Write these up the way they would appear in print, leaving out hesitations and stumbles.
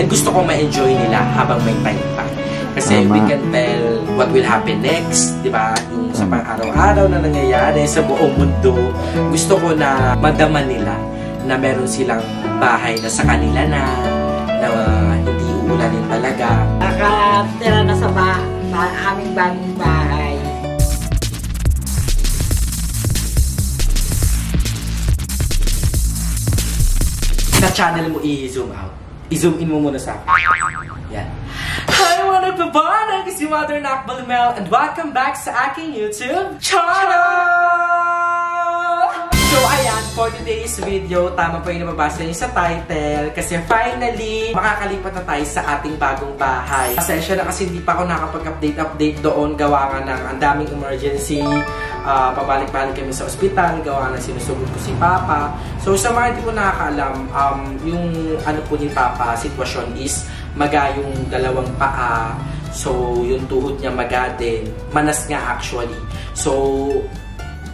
And gusto ko ma-enjoy nila habang may time pa. Kasi we can tell what will happen next, di ba? Yung sa pang-araw-araw na nangyayari sa buong mundo. Gusto ko na madama nila na meron silang bahay na sa kanila na hindi uulanin talaga. Nakatira na sa aming bagong bahay. Sa channel mo i-zoom out. I-zoom in mo muna sa akin. Yan. Hi mga nagbabanag! Si Mother Nakbal Mel and welcome back sa aking YouTube channel! So ayan, for today's video, tama po yung nababasa niyo sa title kasi finally, makakalipat na tayo sa ating bagong bahay. Pasensya na kasi hindi pa ako nakapag-update doon, gawa nga ng ang daming emergency. Pabalik-balik kami sa ospital, gawa na sinusugod ko si Papa. So sa mga hindi po nakakaalam, yung ano po ni Papa, sitwasyon is maga yung dalawang paa. So yung tuhod niya maga din. Manas nga actually. So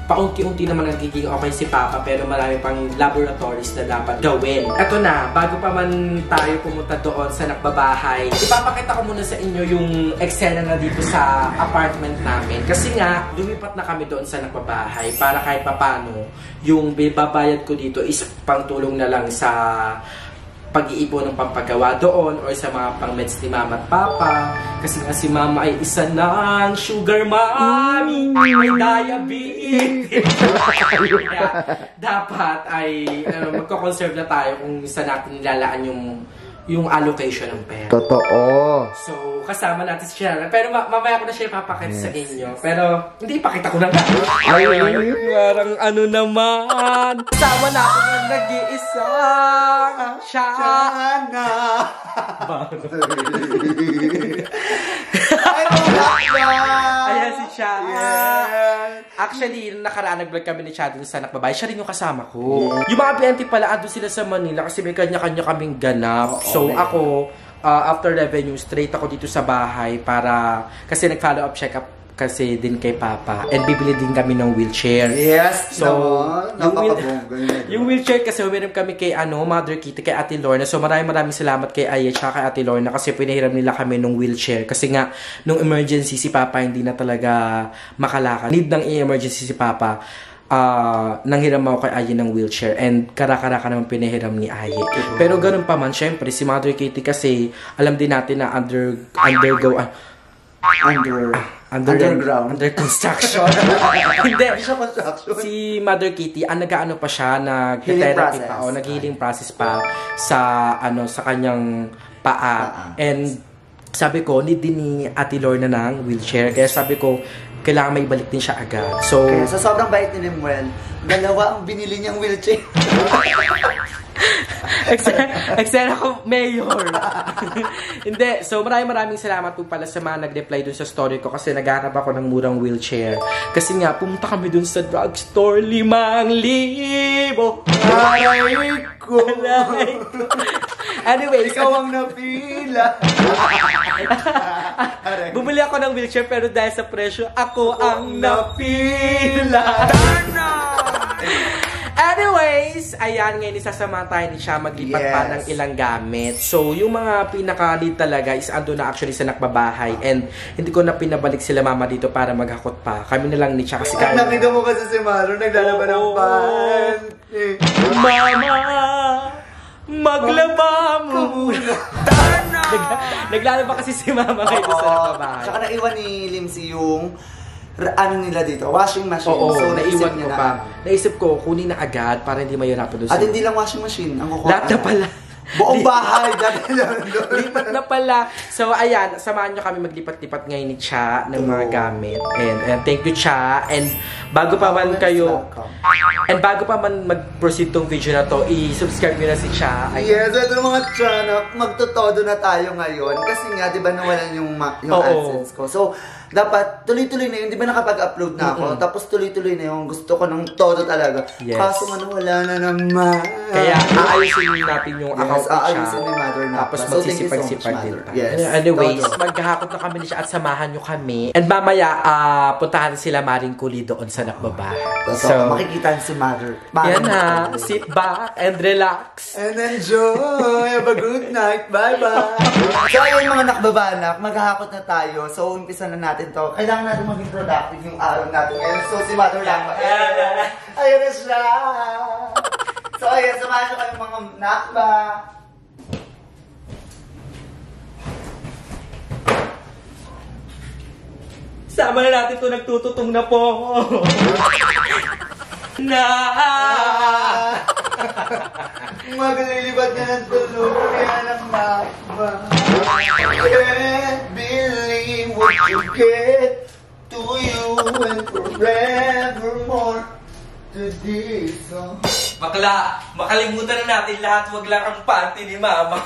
paunti-unti naman nagiging okay si Papa pero marami pang laboratories na dapat gawin. Ito na, bago pa man tayo pumunta doon sa nagbabahay, ipapakita ko muna sa inyo yung eksena na dito sa apartment namin. Kasi nga, lumipat na kami doon sa nagbabahay para kahit papano, yung babayad ko dito is pangtulong na lang sa pag-iipon ng pampagawa doon or sa mga pang-meds ni Mama at Papa. Kasi nga si Mama ay isa ng sugar mommy, may diabetes. Kaya dapat ay magko-conserve na tayo kung saan natin nilalaan yung allocation ng pera. Totoo. So, kasama natin siya. Pero mamaya ko na siya ipapakita sa inyo. Pero, hindi ipakita ko na nga. Ay, parang ano naman. Kasama natin yung nag-iisa. Shana. Ayan si Shana. Actually, nakaraan nag-vlog kami ni Chad sa Nakbabahay. Siya rin yung kasama ko. Yung mga PNT pala, ando sila sa Manila kasi may kanya-kanya kaming ganap. So, ako, after revenue, straight ako dito sa bahay para, kasi nag-follow up check-up kasi din kay Papa. And bibili din kami ng wheelchair. Yes! So, yung wheelchair kasi umiram kami kay Mother Kitty, kay Ate Lorna. So, maraming salamat kay Aya at kay Ate Lorna kasi pinahiram nila kami ng wheelchair. Kasi nga, nung emergency si Papa hindi na talaga makalakad. Need ng emergency si Papa. Nanghiram ako kay Aye ng wheelchair and kara-karaka naman pinahiram ni Aye. Pero ganun pa man, syempre, si Mother Kitty kasi alam din natin na under construction. Hindi. Si Mother Kitty, nag-ano pa siya, nag-therapy pa, o nag-healing process pa sa kanyang paa. And sabi ko, need din ni Ate Lorna ng wheelchair. Kaya sabi ko, kailangan may balik din siya agad. So, okay, so sobrang bait ni Limuel. Dalawa ang binili niyang wheelchair. Excel ako, Mayor. Hindi. So, maraming salamat po pala sa mga nag-reply dun sa story ko kasi naghanap ako ng murang wheelchair. Kasi nga, pumunta kami dun sa drugstore, 5,000. Aray ko. Anyway, ikaw ang napila. Bumili ako ng wheelchair pero dahil sa presyo, ako ang napila. Anyways, ayan, ngayon isasama tayo ni siya maglipat pa ng ilang gamit. So, yung mga pinaka-lead talaga is ando na actually sa nakbabahay. And hindi ko na pinabalik sila Mama dito para maghakot pa. Kami na lang ni siya kasi kaya. Nakita mo kasi si Maro, naglalaban ng pan. Mama, maglaba mo muna. Naglalaba kasi si Mama ngayon sa nakbabahay. Tsaka naiwan ni Limsy yung nila dito, washing machine. Oo, so, naiwan ko pa. Naisip ko, kunin na agad para hindi mahirapan doon. At hindi lang washing machine ang kukuha. Lahat na pala. Buong bahay. Lipat na pala. So, ayan, samahan nyo kami maglipat-lipat ngayon ni Cha ng mga gamit. And thank you, Cha. And bago pa man mag-proceed tong video na to, i-subscribe nyo na si Cha. Yes, ito mga Cha, magtotodo na tayo ngayon. Kasi nga, di ba nawalan yung AdSense ko. So, dapat tuloy-tuloy na yun. Di ba nakapag-upload na ako? Tapos tuloy-tuloy na yung gusto ko ng todo talaga. Yes. Kaso nga wala na naman. Kaya aayusin natin yung account niya. Aayusin ni Mother Nakba. Tapos So, thank you so much, magsisipag-sipag din Mother. tayo. Yes. Anyways, Todo. maghahakot na kami siya at samahan nyo kami. And mamaya, puntahan sila Maring Kuli doon sa Nakbabahay. So, makikita si Mother. Yan na. Sit back and relax. And enjoy! Have a good night! Bye-bye! So, ayun mga nakbabanak, maghahakot na tayo. So, umpisa na natin to. Kailangan natin maging productive yung araw natin ngayon. So, si Mother Nakba, ayun na siya! So, ayun, samahan nyo kayong mga nakba. Sama na natin to, nagtututong na po. Maglilibad na ng tuluyan ng nakba. Can't believe what you get to you and forevermore to this song. Bakla, makalimutan na natin lahat, wag lang ang panty ni Mama.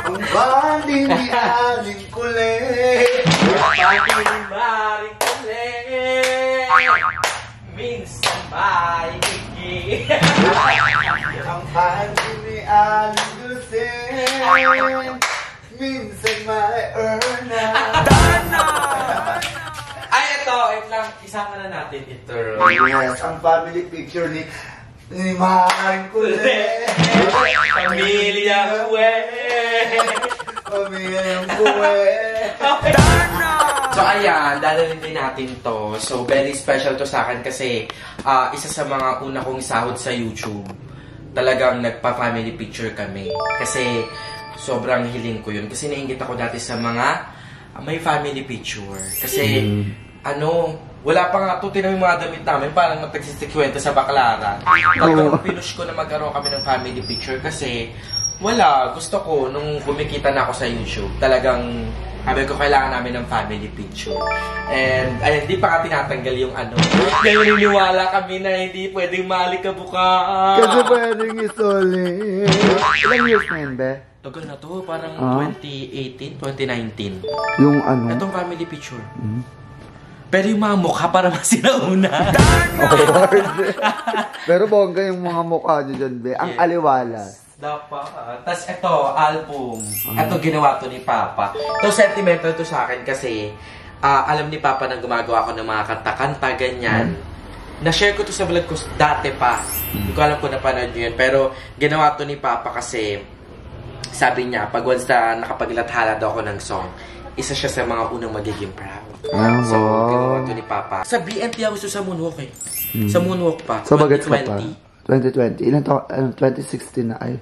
Ang bandi ni Aling Kulit. Panty ni Maring Kuli. Minsan may higi. Ang bandi ni Aling Kulit. Minsan may erna. Ay, ito lang, isama na natin ito. Yes, ang family picture ni Maring Kulit. Pamilya Uwe. Pamilyang Kulit. So ayan, dadalhin din natin to. So very special to sa akin kasi isa sa mga una kong sahod sa YouTube. Talagang nagpa-family picture kami. Kasi sobrang hiling ko yun. Kasi nainggit ako dati sa mga may family picture. Kasi wala pa nga ito, tinawin mga damit namin, parang magtagsisikwenta sa baklaran. Talagang pinush ko na magkaroon kami ng family picture kasi wala, gusto ko, nung kumikita na ako sa YouTube, talagang sabi ko kailangan namin ng family picture. And ayun, di pa ka tinatanggal yung Kaya niniwala kami na hindi pwedeng malikabukaan. Kasi pwedeng isoli. Ilang years na yun, be? Tagal na to, parang 2018, 2019. Yung Itong family picture. Pero yung mga mukha para masinauna. Pero bongga yung mga mukha nyo dyan, be. Ang aliwalas. Dapat. Tapos ito, album. Ito ginawa to ni Papa. Ito sentimental to sa akin kasi alam ni Papa na gumagawa ko ng mga kanta-kanta, ganyan. Na-share ko to sa vlog ko dati pa. Hindi ko alam kung napanood nyo yun. Pero ginawa to ni Papa kasi sabi niya, pag once na nakapaglathala daw ako ng song, isa siya sa mga unang magiging proud. So, ginawa to ni Papa. Sa BNT ako gusto sa Moonwalk eh. Sa Moonwalk pa. So, bagets ka pa? 2020. Ilan to? 2016 na. Ay.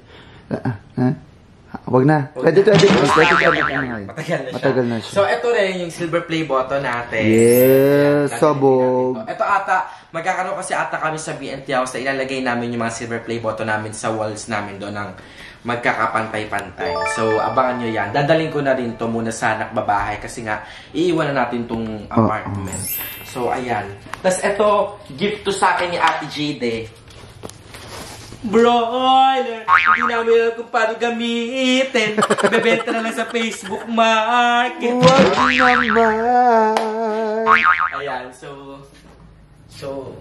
Wag na. 2020. 2020 na. Matagal na siya. So, ito rin yung silver play button natin. Yes, sabog. Ito ata, magkakaroon kasi ata kami sa BNT House na ilalagay namin yung mga silver play button namin sa walls namin doon ng magkakapantay-pantay. So, abangan nyo yan. Dadaling ko na rin to muna sa Nakbabahay kasi nga, iiwan na natin tong apartment. So, ayan. Tapos ito, gift to sa akin ni Ate Jade. Broiler! Hindi namin alam kung paano gamitin. Bebenta na lang sa Facebook Market. Wag naman! Ayan, so,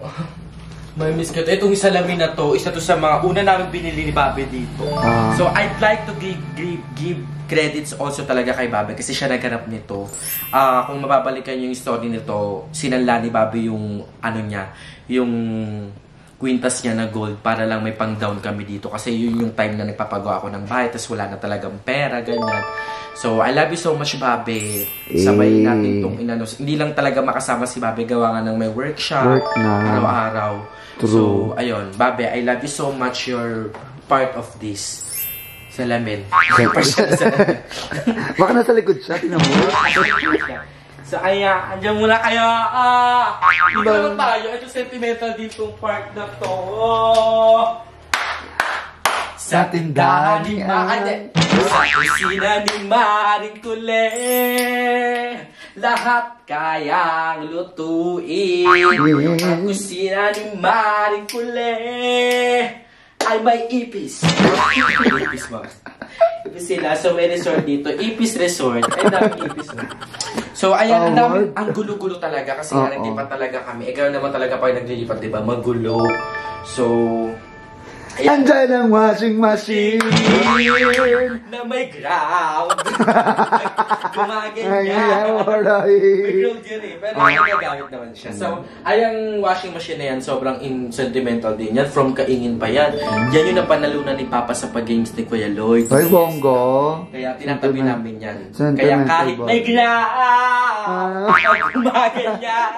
may miss ko. Itong salamin na to, isa to sa mga una namin binili ni Babe dito. So, I'd like to give credits also talaga kay Babe kasi siya naghanap nito. Kung mababalikan yung story nito, sinanla ni Babe yung yung kwintas niya na gold para lang may pang-down kami dito. Kasi yun yung time na nagpapagawa ako ng bahay tapos wala na talagang pera, ganyan. So, I love you so much, Babe. Sabay natin itong hindi lang talaga makasama si Babe, gawa nga ng may workshop, araw-araw. So, ayun, Babe, I love you so much. You're part of this. Salamin. Baka nasa likod siya, tinan mo. So, kaya, andyan muna kayo. Hindi naman tayo. Ito sentimental din itong part na to. Sa tindahan ni Maring, sa kusina ni Maring Kuli, lahat kayang lutuin. Ang kusina ni Maring Kuli ay may ipis. Ipis ba? Ipis sila. So, may resort dito. Ipis Resort. Ay, daming ipis. So, ayan, ang gulo-gulo talaga kasi nagtipan talaga kami. Ikaw naman talaga pag naglilipat, diba? Magulo. So, Andyan ang washing machine na may ground. Gumaganyan. Ay, May ground yun eh. Pero nagagamit naman siya. So, ayang washing machine na yan, sobrang sentimental din yan. From kaingin pa yan. Yan yung napanalunan ni Papa sa pag-games ni Kuya Lloyd. Ay, bonggo. Kaya tinatabi namin yan. Sentimental Kaya kahit ba? may ground, gumaganyan.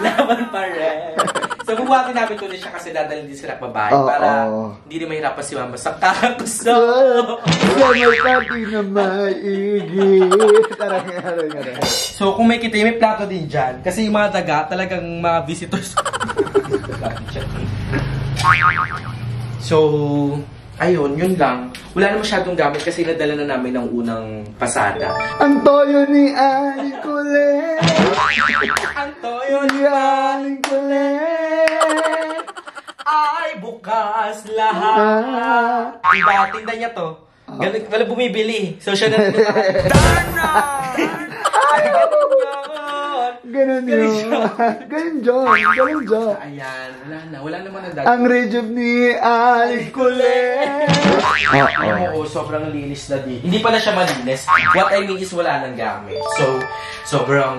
Laban pa rin. So, bubuhatin namin tuloy siya kasi dadalhin din sila babae para hindi rin mahirapan si Mama sa kakuso. Sa may party na maigit. So, kung may kita, may plato din dyan. Kasi yung mga daga, talagang mga visitors. So, ayun, yun lang. Wala na masyadong gamit kasi nadala na namin ng unang pasada. Ang toyo ni Aling Kulit. Ang toyo Ni Aling Kulit. ay bukas lahat. Tinda niya to. Ganun, wala bumibili. So, siya na rin. Ganun yun. Ganun John. Ganun John. Ayan, wala naman ang dati. Ang rejob ni Aling Kulit. Oo, sobrang linis na di. Hindi pala siya malinis. What I mean is wala nang gamit. So, sobrang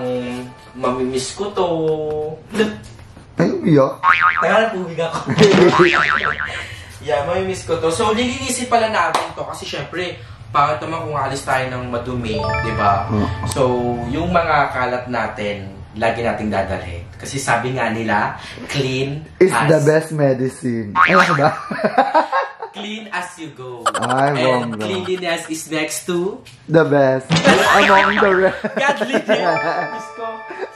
mamimiss ko to. Ay, umiyak. Tagal tubig ako. Yeah, mamimiss ko to. So, nilinisin pala namin to kasi syempre, pangit naman kung alis tayo ng madumi, di ba? So, yung mga kalat natin, lagi nating dadalhin. Kasi sabi nga nila, clean Is the best medicine. Ay, ano ba? Clean as you go. Ay, And bongga. cleanliness is next to The best. Among the rest. godliness.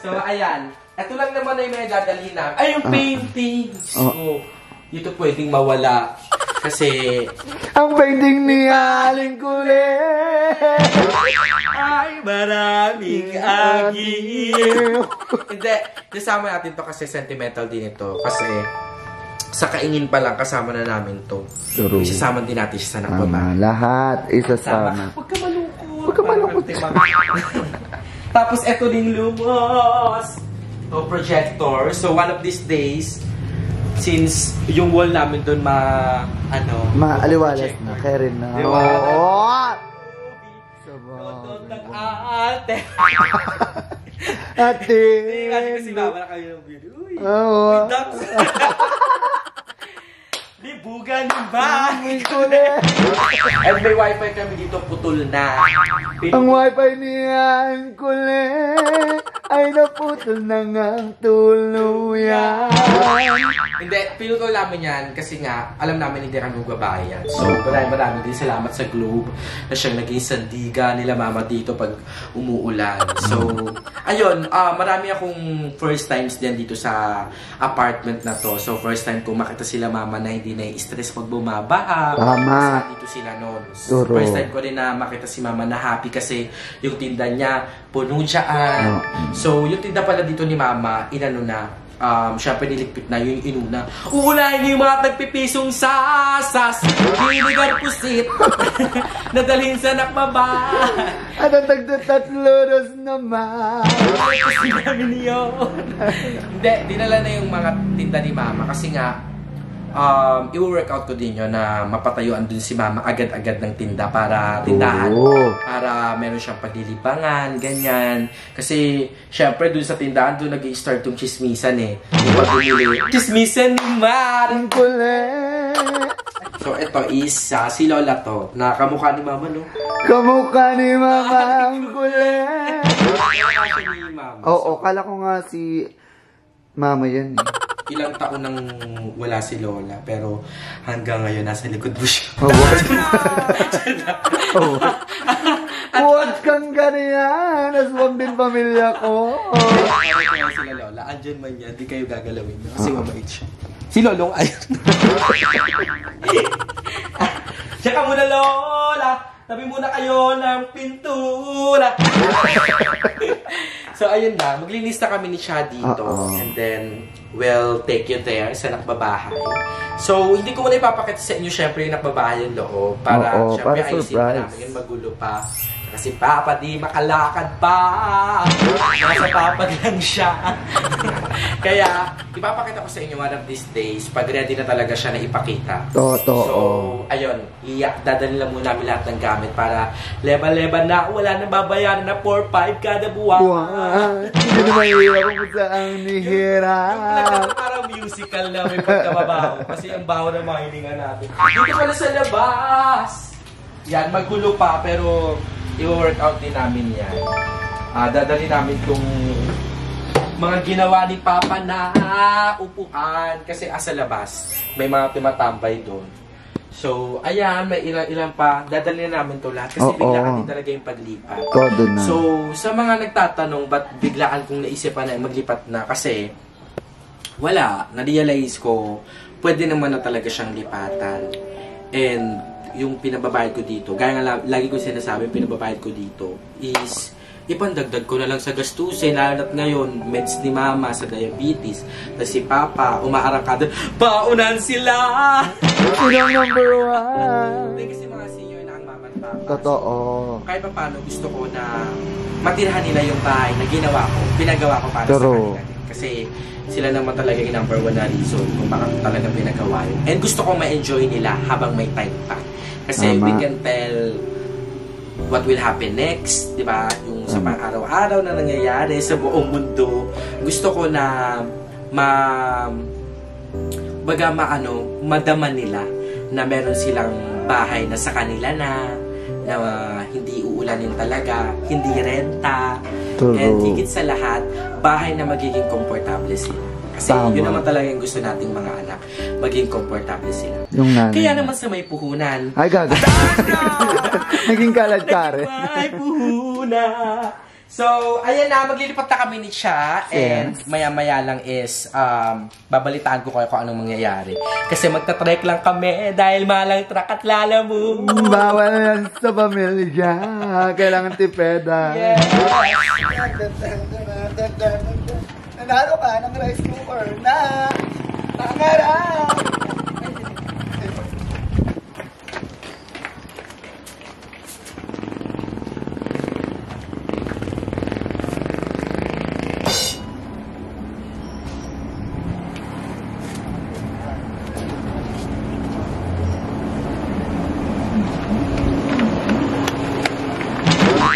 So, ayan. Ito lang naman ay may dadalhin na. Ay, yung paintings. Oh. Ito pwedeng mawala. Kasi, Ang painting ni Aling Kulit. ay, maraming agil. Hindi, kasama natin to kasi sentimental din ito. Kasi, sa kaingin pa lang, kasama na namin to. True. Isasama din natin siya sa nakababa. Lahat isasama. Huwag ka malungkot. Huwag ka malungkot. Tapos, eto din lumos. To projector. So, one of these days, since yung wall namin doon Maaliwalas na. Kaya rin na. Diba? Oo. Ate. Ate. Kasi mama na kayo ng video. Uy. Oo. Ducks. Libugan yung bahay. At may wifi kami dito, putol na. Ang wifi ni Aling Kulit ay naputol na ngang tuluyan. Hindi, pinutol namin yan kasi nga, alam namin hindi kami magbabayan. So, maraming din salamat sa Globe na siyang naging sandiga nila mama dito pag umuulan. So, ayun, marami akong first times din dito sa apartment na to. So, first time kong makita sila mama na hindi na-stress pag bumabaha. Tama. Kasi dito sila noon. Turo. First time ko rin na makita si mama na happy kasi yung tinda niya puno dyan. So, yung tinda pala dito ni mama, inano na, syempre niligpit na yung inuna. Uulahin yung mga tagpipisong sasas, hinigar pusit, nadalhin sa nakbaba. At ang tagtatluros naman. Kasi namin yun. Hindi, dinala na yung mga tinda ni mama kasi nga, i-workout ko din yun na mapatayuan dun si mama agad-agad ng tinda para tindahan. Para meron siyang paglilibangan, ganyan. Kasi, syempre, dun sa tindahan, dun nag-i-start yung chismisan eh. Yung pag-bumili. Chismisan naman! Kulit. So, ito is, si Lola to. Nakamukha ni mama, no? Kamukha ni Mama ang kulit. Kamukha siya ni mama. Oo, kala ko nga si Mama yan eh. Ilang taon nang wala si Lola, pero hanggang ngayon nasa likod mo siya. Huwag kang ganyan. Aswang din pamilya ko. Kaya sila Lola, andyan man yan, di kayo gagalawin niyo kasi mabait siya. Si Lolong ayun. Tsaka muna Lola, tabi muna kayo ng pintura. So ayun na, maglinis na kami ni Chad dito. And then, we'll take you there sa nakbabahay. So, hindi ko muna ipapakita sa inyo syempre yung nakbabahay yung loob. Para syempre ayusin na namin yung magulo pa. Kasi Papa di makalakad pa. Nasa papad lang siya. Kaya, ipapakita ko sa inyo one of these days, pag ready na talaga siya na ipakita. Totoo. So, ayun, dadalhin lang muna namin lahat ng gamit para leba-leba na, wala nang babayaran na 4-5 kada buwan. Hindi na mahirap kung saan nihirap. Yung parang musical na may pagkababaho. Kasi ang baho ng mga hininga natin. Dito pala sa labas! Yan, magulo pa, pero i-workout din namin yan. Dadalhin namin itong mga ginawa ni Papa na upuan. Kasi sa labas, may mga tumatambay doon. So, ayan, may ilang pa. Dadalhin namin to lahat kasi biglaan din talaga yung paglipat. So, sa mga nagtatanong, ba't biglaan kong naisipan na maglipat na? Kasi, wala. Na-realize ko, pwede naman na talaga siyang lipatan. And, yung pinababayad ko dito, gaya nga lagi ko sinasabi, pinababayad ko dito is ipandagdag ko na lang sa gastusin, lalo na ngayon, meds ni Mama sa diabetes, tapos si Papa, umaarangkada, paunan sila! Sinong number 1? Kasi mga senior na ang Mama at Papa. Totoo. So, kahit pa paano, gusto ko na matirhan nila yung bahay na ginawa ko, pinagawa ko para sa kanila. Kasi sila naman talaga yung number 1 na reason kung bakit talaga pinagawa yun. And gusto ko ma-enjoy nila habang may time pa. Kasi we can tell what will happen next, di ba? Yung sa pang-araw-araw na nangyayari sa buong mundo. Gusto ko na madama nila na meron silang bahay na sa kanila na hindi uulanin talaga, hindi renta, and higit sa lahat, bahay na magiging komportable sila. Kasi yun naman talaga yung gusto nating mga anak, maging komportable sila. Kaya naman sa may puhunan. Ay, gaga. Naging kalad ka rin. May puhunan. So, ayan na, maglilipat na kami ni Cha. And maya-maya lang is, babalitaan ko kayo kung anong mangyayari. Kasi magta-trek lang kami dahil malang truck at lalamove. Bawal yan sa pamilya. Kailangan tipeda. Yes. Nanalo ka ng rice cooker na pangarap!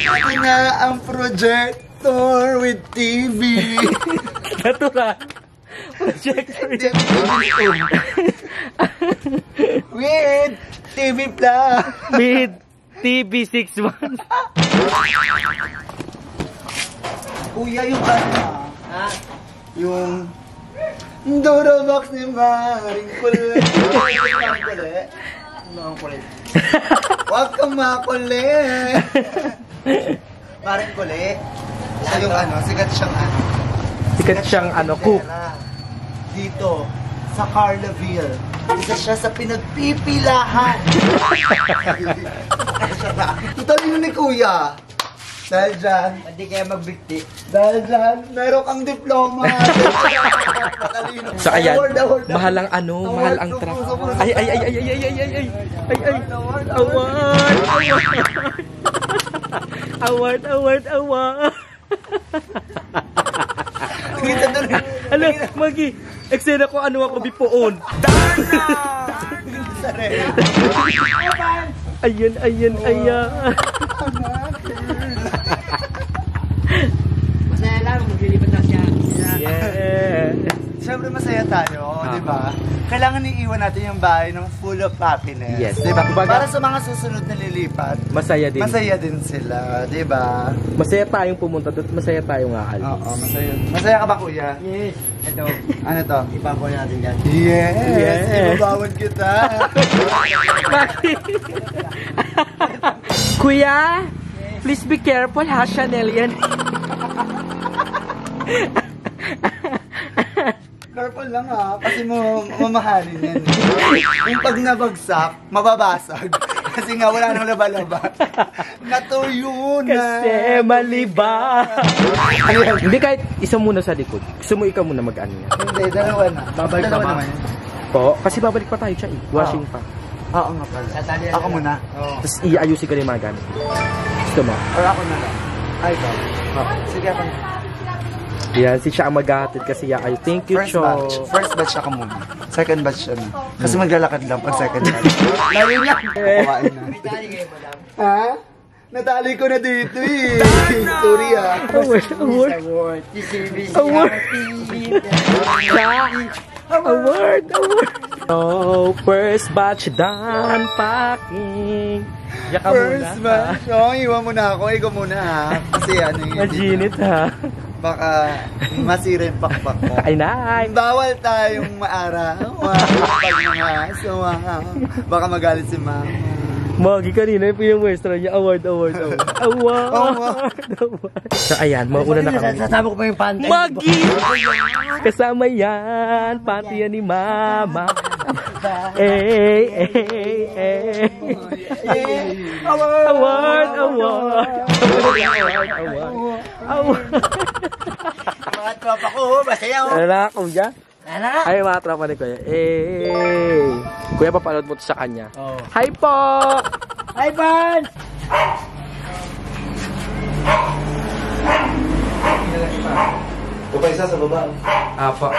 Ito na ang projector with TV. Natural. Projector. With TV Plus. With TV61. Kuya, yung ano? Yung Dorobox ni Maring Kulit. Maring Kulit. Maring Kulit. Huwag kang makulit. Maring Kulit. Siya yung ano, sikat siyang cook. Dito, sa Carlaville. Isa siya sa pinagpipilahan. Tutalino ni Kuya. Dahil dyan, hindi kaya magbigti. Dahil dyan, meron kang diploma. So ayan, mahal ang truck. Ay. Award. Ano, Magi, eksena ko ano ako bipoon. Ayan. Masaya lang, maglilipat na siya. Yeah. Siyempre masaya tayo, di ba? Kailangan iiwan natin yung bahay ng full of happiness. Yes. Di ba? Para sa mga susunod na lilipat, Masaya din sila, di ba? Masaya tayong pumunta doon, masaya tayong aalis. Oo, masaya. Masaya ka ba, Kuya? Yes. Ito. Ano to? Ipapoy natin dyan. Yes! Ibabawad kita! Kuya, please be careful ha, Chanel yan. Careful lang ha, kasi mamahalin yan. Yung pag nabagsak, mababasag. Kasi nga wala nang laba-laba. Natuyo na. Kasi maliba. Hindi, kahit isa muna sa likod. Gusto mo ikaw muna mag-ano yan? Hindi, dalawa na. Babalik dalawa pa ba? naman. Po, kasi babalik pa tayo siya eh. Washing pa. Oo nga pala. Ako muna. Tapos iayusin ko na yung mga gamit. Gusto mo? Or ako na lang. Ay, ikaw. Okay. Sige ako na. Yan, si siya ang maghahatid kasi kayo. Thank you, Cho. First batch ako muna. Second batch siya na. Kasi maglalakad lang pag second batch. Laro niya. Kumain na. Ha? Natali ko na dito eh. Sorry ah. Award. Award. Oh, first batch done packing. Yaka First muna. batch. Oh, iwan mo na ako. Ikaw muna ha. Kasi ano yun. Maginit ha. Baka masira yung pakpak ko. Ay, nay. Bawal tayong maaraw. Pag mga suwaw. Baka magalit si mama. Magi kanina yung muestra niya. Award. So, ayan. Mauna na kami. Sasama ko pa yung pantay. Magi! Kasama yan. Panty yan ni Mama. Award. Mga tropa ko, masaya ko. Ano na akong dyan? Ano na? Ay, mga tropa ni Kuya. Kuya, papanood mo to sa kanya. Oh. Hi po! Hi, Pan! Ito pa isa sa baba. Apo.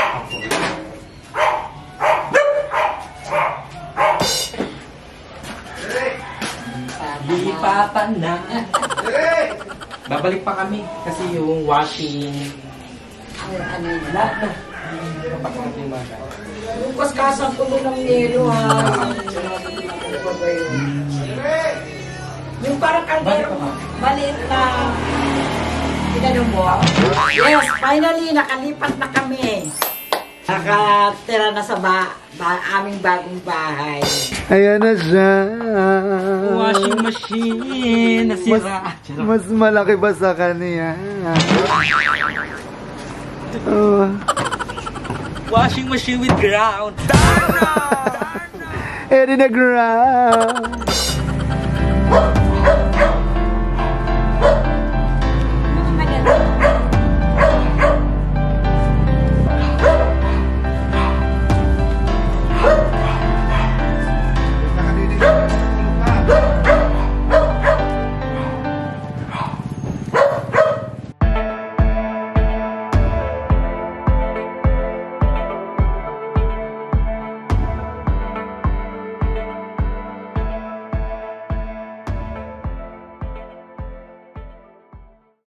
Lipatan na. Babalik pa kami kasi yung washing. Ano yun? Lahat na. Papakot yung mga. Bukas kasang puno ng yelo ha. Yung parang kaldero, maliit na tinanong mo. Yes, finally, nakalipat na kami. Nakatira na sa aming bagong bahay. Ayan na siya. Washing machine. Nasira. Mas malaki ba sa kanya? Oh. Washing machine with ground. Eddie na ground.